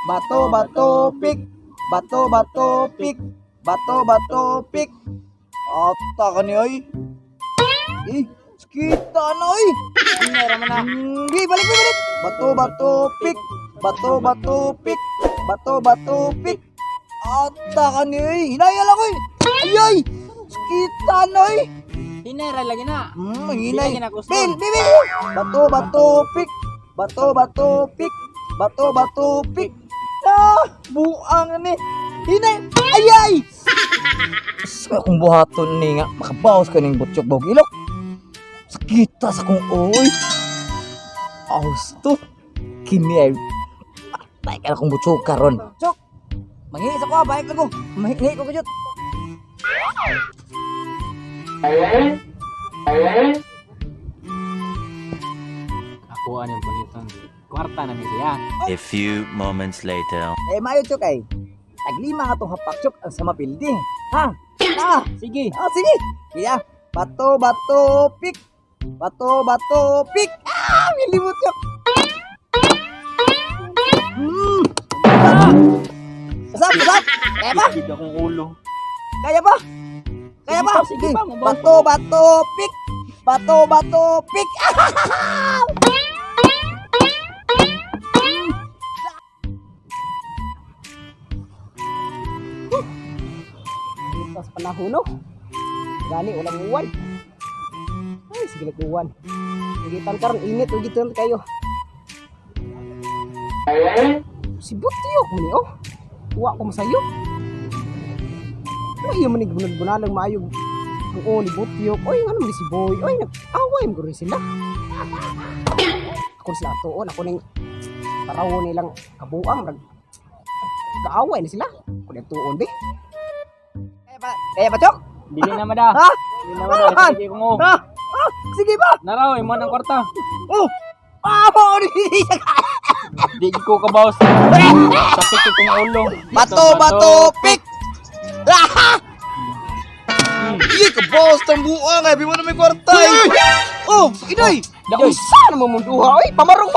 Bato, bato, pik. Bato, bato, pik. Bato, bato, pik. Ata ka ni, oy. Kita na, oy. Hinay raman na. Hindi, balik, balik. Bato, bato, pik. Bato, bato, pik. Bato, bato, pik. Ata ka ni, oy. Hinaya lang, oy. Ay, kita na, oy. Hinay ra lagi na. Hinay. Hindi lagi na gusto. Bil, bil. Bato, bato, pik. Bato, bato, pik. Bato, bato, pik. Buang ni. Hinay. Ay. Sa akong buhaton ni nga makabawas ka ning butchok bawg ilok. Sakita sa kong oy. Aos to. Kini ay patay ka na kong butchok karon. Chok. Mangingi sa ko, balik lang ko. Mangingi ko kajut. Ako yung panitong kwarta na siya. A few moments later. Mayo chok ay. Taglima nga tong hapak chok ang sama building. Ha? Sige. Sige. Iya. Bato, bato, pik. Bato, bato, pik. Milimut chok. Asap. Kaya ba? Sige akong ulo. Kaya ba? Kaya ba? Sige pa, mabawas Bato, bato, pik. Bato, bato, pik. Pas panahon no. Gani walang uwan. Ay, sige nag-uwan. Nagitan karon init ug gitan kayo. Si Butiyok mo ni oh. Tuwa ko masayo. Ay, yung manig bunalang maayog. Oo, ni Butiyok. Oy, nga naman si Boy. Oy, nag-away mo rin sila. Ako sila tuon. Ako ning parawo nilang kabuang. Nag-away na sila. Ako na tuon, be. Kaya ba, Chok? Dili na mada. Ha? Dili na mada. Sige kong o. Ha? Sige ba? Naraw, imo ng kwarta. Oh! Mo ni Di ko kabawas. Sakit itong ulo. Bato, pik! Iya ka boss tang buang ay bimo na may kwarta. Oh, inoy. Da usa na mo munduha oy, pamarong.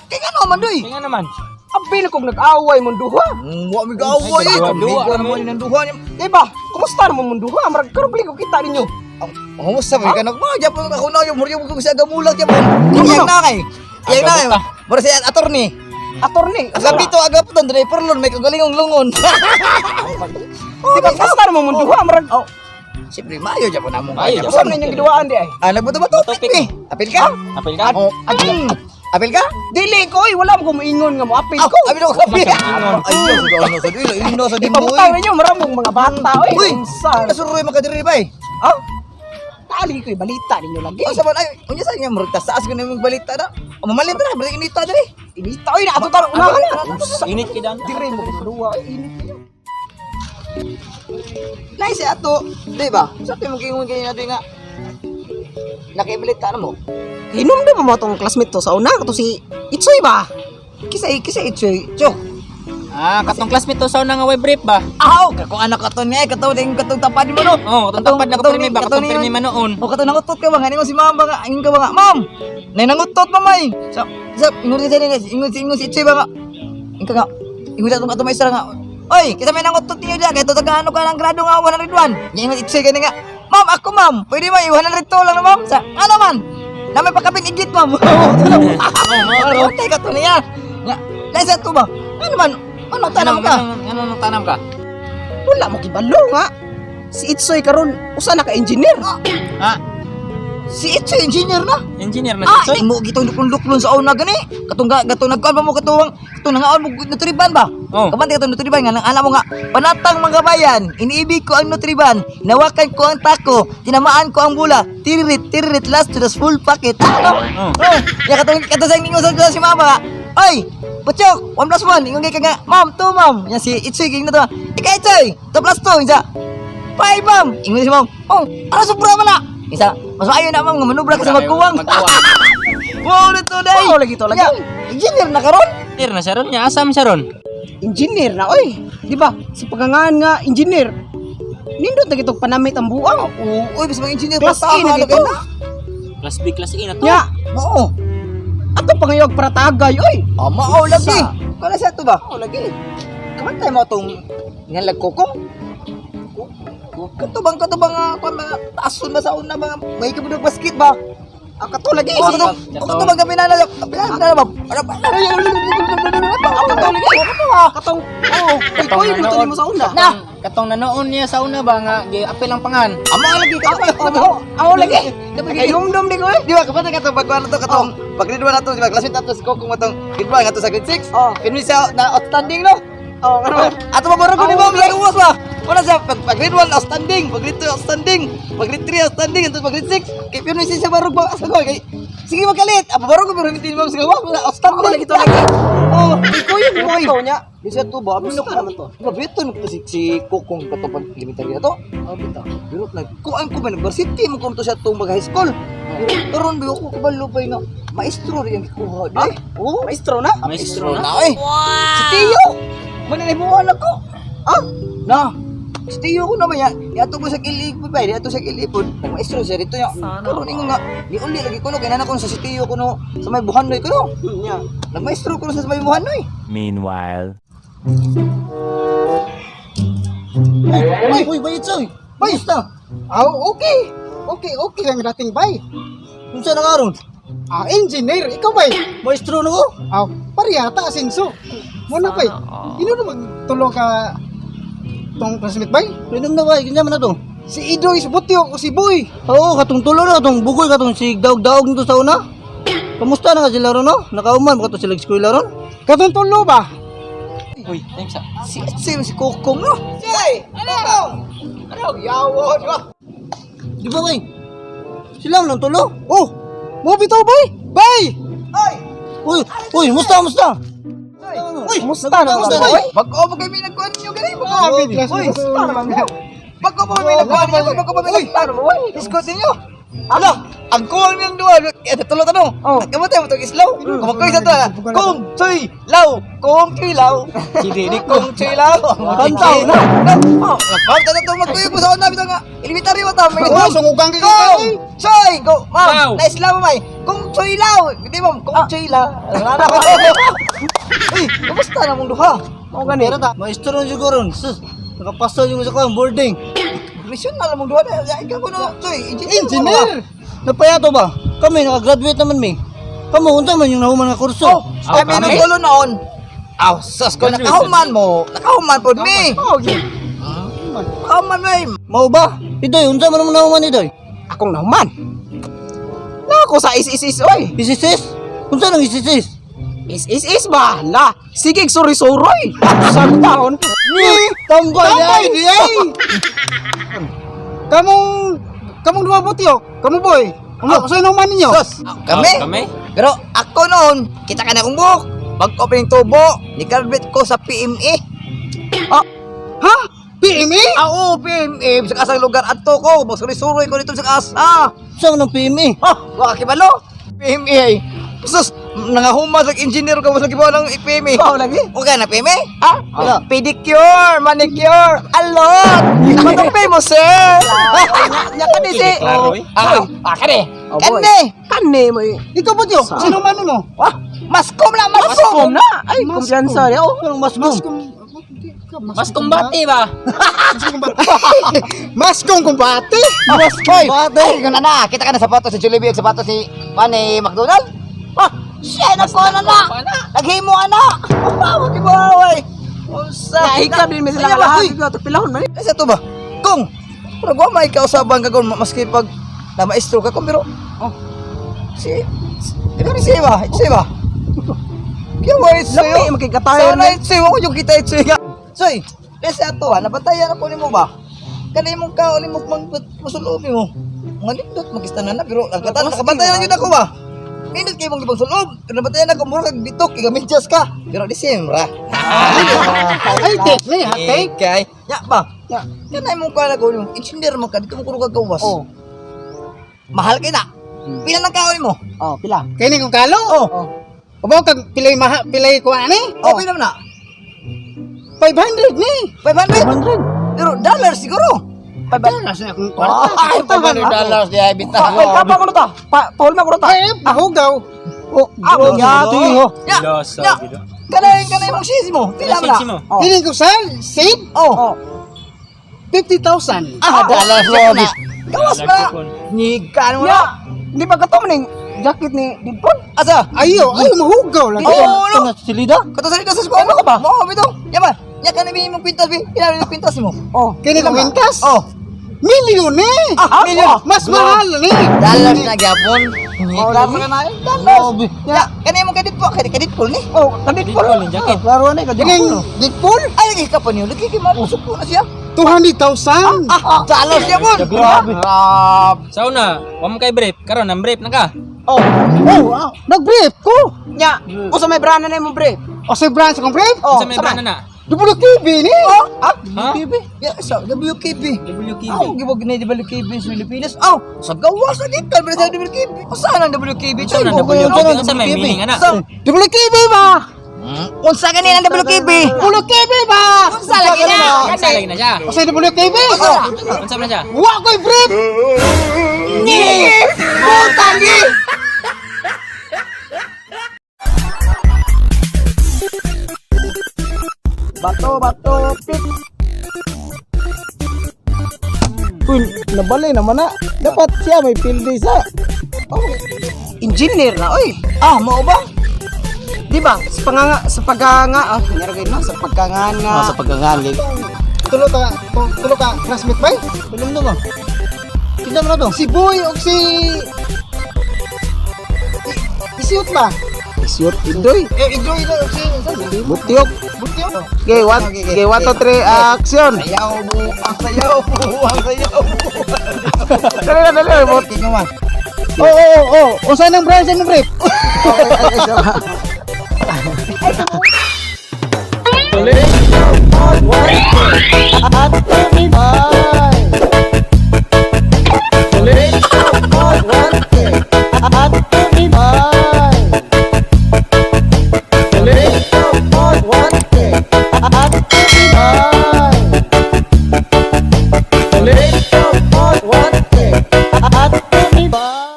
Kay ngano man doy? Kaya naman. Abil kog nag-away munduha. Wa mi gaaway. Duha Duha naman nang duha niya. Diba? Kumusta na mo munduha? Marag karon bili ko kita ninyo. Kumusta ba ka nagmaja po ako na yung muryo ko sa gamulag yan. Yang na kay. Yang na kay. Mura si attorney. Attorney. Sabi to aga po ton driver lon may kagalingong lungon. Diba kumusta na mo munduha? Marag siyempre, mayo dyan po na mong Mayo kaya. dyan. Saan na inyong giduaan di ay? Nagbato-bato, pick me. Apil ka? Apil ka? Apil ka? Dili ko, wala mo kumuingon nga mo. Apil ko. Apil ko kapil. Ayun, sa dilo. Ino sa dimo. Ipaputang ninyo, maramong mga bata. Uy, nasuroy makadiri ba eh? Ha? Tali ko balita ninyo lagi. O saman, ay, unya sa inyo, maragtas taas ko na yung balita na. O mamalim na, balik inita dali. Inita, oy, naato tarong unahan na. Init kidan. Diri mo kedua, init kayo. Nice ato, di ba? Sa atin mong kingon kayo natin nga nakibilit ka na mo. Hinom din mo itong classmate to sa una. Ito si Itsoy ba? Kisa Itsoy. Chok. Katong classmate to sa una nga way brief ba? Aw! Kung anak ka to niya, katong tapad mo no. Katong tapad na ko pirmi ba? Katong pirmi manoon. O katong nangutot ka ba? Nga mo si mama ba nga? Ingon ka ba nga? Ma'am! Nangutot mamay! Ingon ka sa ingon si Itsoy ba nga? Ingon ka nga. Ingon ka itong maestra nga. Oy, kita may nangutot niyo dyan. Kaya ito taga-ano ka ng grado nga 101. Ingon Itsoy ka nga. Ma'am, ako ma'am. Pwede ba? 102 lang na ma'am. Sa ano man? Na may pakapin igit ma'am. Okay ka to niya. Nasa ito ba? Ano man? Ano tanam ka? Ano tanam ka? Wala mo kibalo nga. Si Itsoy karon usa na ka engineer. Ha? Si Itsoy engineer na. Engineer na si Soy? Imo gitong luklon sa una gani. Katong nagkuan ba mo katuwang nangaon mo nutriban ba? Oh. Kaman katong nutriban nga alam mo nga panatang mga bayan, iniibig ko ang nutriban, hinawakan ko ang tako, tinamaan ko ang bula, tiririt last to the full packet. Ano? Ya katong sa ninyo sa si mama. Ay, Puchok, 1+1. Ingon kay nga, ma'am, 2 ma'am. Yan si Itsoy kay na to. Ika Itsoy, 2+2 isa. 5 ma'am. Ingon si ma'am. Oh, ara sobra man na. Isa, mas maayo na ma'am, manubra ka sa magkuwang. Wow, na to day. Wow, lagi to lagi. Engineer na karon. Engineer na siya ron niya. Asam siya ron. Engineer na oy. Di ba? Si pagangan nga engineer. Nindot na gitong panamit ang buang. Oo, bis mga engineer Class A na dito. Class B, Class A na to. Ya, Oo. ato pangayog para tagay oy. Mao lagi. Kala sa to ba? Oh, lagi. Kamantay mo tong ngalag kokong. Katubang mga asun ba sa una mga may kabudog basket ba? Ang kato lagi. Katubang kami na ba? Ano ba? Katong. Oh, ikoy dito mo sa una. Na. Katong nanoon niya sa una ba nga apil ang pangan. Amo lagi Amo lagi. Dum di ko. Di ba kapatid ka to pagkuan to katong pag-grade 1 na to, di ba? Classmate nato ko kung matong grade 1 nga to sa grade 6. Oh, pinili siya na outstanding no. Oh, ano? Ato mabarog ni mo, lagi mo ba? Wala siya pag grade 1 outstanding, pag grade 2 outstanding, pag grade 3 outstanding, ito pag grade 6. Kay pinili siya barog ba? Asa ko kay sige magalit. Mabarog ko pero hindi mo sa gawa. Outstanding lagi to lagi. Oh, ikaw yung boy niya. Bisa to ba? Ano ka naman to? Gabiton ko si Kokong katupag elementary na to. Oh, bitaw. Birot lang. Kuan ko ba university mo to siya tong mag high school. Karon biyo ko kabalo pa na maestro rin yung kuha. Oh, maestro na. Maestro na. Si Tio. Maninibuan ako. Ah, na. Si Tio ko naman ya. Yato ko sa kilipod pa. Yato sa kilipod. Nag-maestro siya dito ya. Karon ingon nga. Di uli lagi ko no. Kaya na ko sa si Tio ko no. Sa may Buhanoy ko no. Nag-maestro ko sa may Buhanoy. Meanwhile. Uy, bayit soy. Bayit na. Okay. Okay lang dating bay. Unsa na karon? Engineer, ikaw bay. Maestro na ko. Pariyata asenso. Muna bay. Ino na magtulo ka tong classmate bay? Pwede na ba? Ganyan man na to. Si Idoy, si Butyo, o si Boy. Oo, katong tulo na, katong bugoy, katong si daog-daog nito sa una. Kamusta na ka sila ron, no? Nakauman, katong sila eskwela ron. Katong tulo ba? Uy, time sa. Si Kokong, no? Say! Ano? Yawon, ba? Di ba, bay? Sila lang tulo? Oh, mo bitaw bay. Bay! Uy, musta? Uy, musta na Musta bay? na? Pag-o kay may nagkuhan niyo, gani? Bit class mo. Musta naman mo? Pag-o may nagkuhan niyo, pag-o may nagkuhan mo, iskot niyo. Ano? Ang kuwang niyang duwa, tulo tanong. Kamatay mo itong islaw? Kumakoy sa ito, Kung Choy Lao! Kung Choy Lao! Hindi Kung Choy Lao! Kantaw na! Ma'am, tanong ito, magkuyo po sa una, bito nga, elementary mo tama. Oh, sungugang ka Kung Choy! Go! Lao. Ma'am, na-islaw mo may. Kung Choy Lao! Hindi ma'am, Kung Choy Lao! Uy, kumusta na mong duha? Mo gani. Maestro ron siguro. Sus, nakapasa yung sa kong boarding. Mission na lang mong duha na. Ikaw ko na, Choy, Engineer. Napayato ba? Kami nakagraduate naman mi. Kamu unta man yung nahuman nga kurso. Kami nang tulo noon. Sus ko nakahuman mo. Nakahuman pod mi. Nakahuman mi. Mao ba? Idoy, unsa man nahuman idoy? Akong nahuman. Na ako sa is oy. Isisis? Unsa nang isisis? Is ba? La. Sige, sorry. Sa taon. Ni tambay Tambay ay. Kamong dua Butyo. Kamu Boy. Ano sa nahuman ninyo? Sus, kami. Pero ako noon, kita ka na kong buhok. Pag-opening tubo, ni-graduate ko sa PME. Ha? PME? Oo, PME. Sa kasang lugar ato ko. Masuri-suroy ko dito sa kasa. Saan ng PME? Waka kibalo. PME ay. Sus, nangahuma sa engineer ko. Masang kibawa ng PME. Lagi? Okay na PME? Pedicure, manicure, alot. Matong famous, sir. Nya ka di si. Kani. Kani mo. Ikaw Butyo. Sino man mo? Maskom lang, maskom. Ay, kumpiyansa niya. Anong maskom? Mas kumbati ba? Maskong kumbate. Hoy, ikaw na. Kita ka na sapatos si Jollibee at sapatos si Manny McDonald. Siya na ko na. Naghimo ana. Wag ibaway. Unsa? Ikaw din may sila lahat. Ito pilahon man. Isa to ba? Kung pero wa may kausabang ka kung maski pag na maestro ka kung pero si ba? Kaya mo ito Lami makikatayo sana ito ko yung kita ito nga. Soy, kasi ato nabatayan ako nimo ba? Kanay mong kaon nimo magpasulobi mo. Mga nindot magistanan na pero nakabantayan yun ako ba? Minut kayo mong ibang sulob. Pero nabatayan ako mura kag bitok igamedyas ka. Pero di siyempre. Ay, take na ya. Take. Kay. Ya ba? Ya. Kanay mong kaon ako yung engineer mo ka dito mo kuno kagawas. Mahal kay na. Pila ng kaon mo? Pila. Kini kong kalo? Abo kag pilay ko ani? Pila na. 500 ni. 500. Pero dollar siguro. $500 na akong Ay, $500 di ay bitaw. Ay, kapa ko na ta. Paul na ko na ta. Ay, ahogaw. Ya, tuyo. Losa, Kanay mong sis mo. Pila Sis mo mo. na. Oh. Hiling ko sa save Oh. 50,000. Dalas siya na. Gawas pa. Nyigan mo na. Di ba katumaning jacket ni Didpon? Asa? Ayo mahugaw lang. Oo, no. Silida? Katasalita sa school. Ano ka ba? Mo, bito. Yaman. Ya ka na mong kwintas, bi. Pila na kwintas mo. Oh, kini ka wintas? Oh. Milyon eh! Milyon. Mas mahal ni! Dalas na gyapon. Nyigan mo na. Dalas. Ya, kanay mong kadit po. Kadit po ni. Oh, kadit Dito yung jacket. Laro na ka. Dining, Didpon? Ay, lagi ka pa niyo. Lagi ka malusok po na siya. 200,000! Dalas niya po. Grabe. Sa una, wa mo kay brief. Karon ang brief na ka. Oh, nag-brief ko! Nya, usa may brana na mo, bre. O sa branch kong brief? Sa may brana na. WKB ni! Ah, Ha? WKB. Ya, sa WKB. WKB. Aw, gibog na WKB sa Pilipinas. Aw, sa gawas na dito, pero sa WKB. Saan ang WKB? Sa na Choy, WKB. Sa may meaning ana. Sa WKB ba? unsa ganina ang WKB? WKB ba? Unsa lagi na? Unsa lagi na siya? O sa WKB? Unsa man siya? Wa ko'y brief! Ni! Butang ni! Bato, pit! Uy, nabalay naman na. Dapat siya may pildi sa... Engineer na, oy. Ah, mao ba? Di ba? Sa paganga, nangyari na, sa pagkanganga. sa pagkangangig. Tulo ka, classmate ba? Tulong mo. Kita mo na to. Si Boy o si... Isiut ba? Isiot, Indoy. Enjoy na o si... Butyok. Butyo? Okay, 1, 2, 3, action. Sayaw mo, ang sayaw mo, ang sayaw mo. Dali na, dali na. Tingnan mo. Oo. O saan ang branch ng brief? Tuloy. At